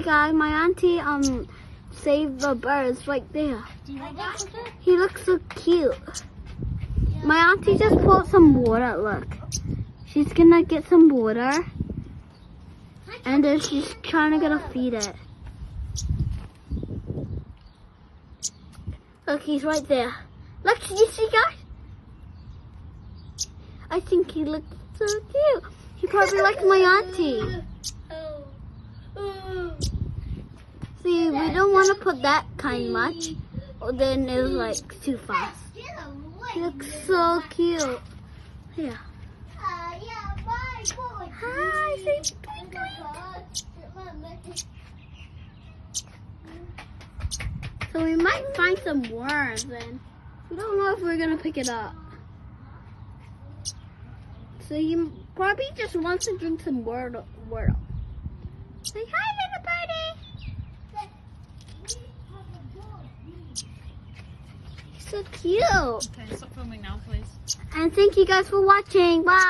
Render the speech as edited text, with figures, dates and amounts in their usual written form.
Hey guys, my auntie saved the birds right there. Do you like that? He looks so cute. My auntie just pulled some water, look. She's gonna get some water. And then she's trying to feed it. Look, he's right there. Look, you see guys? I think he looks so cute. He probably likes my auntie. See, we don't want to put that kind much, or then it was like too fast. He looks so cute. Yeah. Hi, say twinkling. So we might find some worms then. We don't know if we're gonna pick it up. So he probably just wants to drink some water. Say hi, little birdie. So cute. Okay, stop filming now, please. And thank you guys for watching. Bye.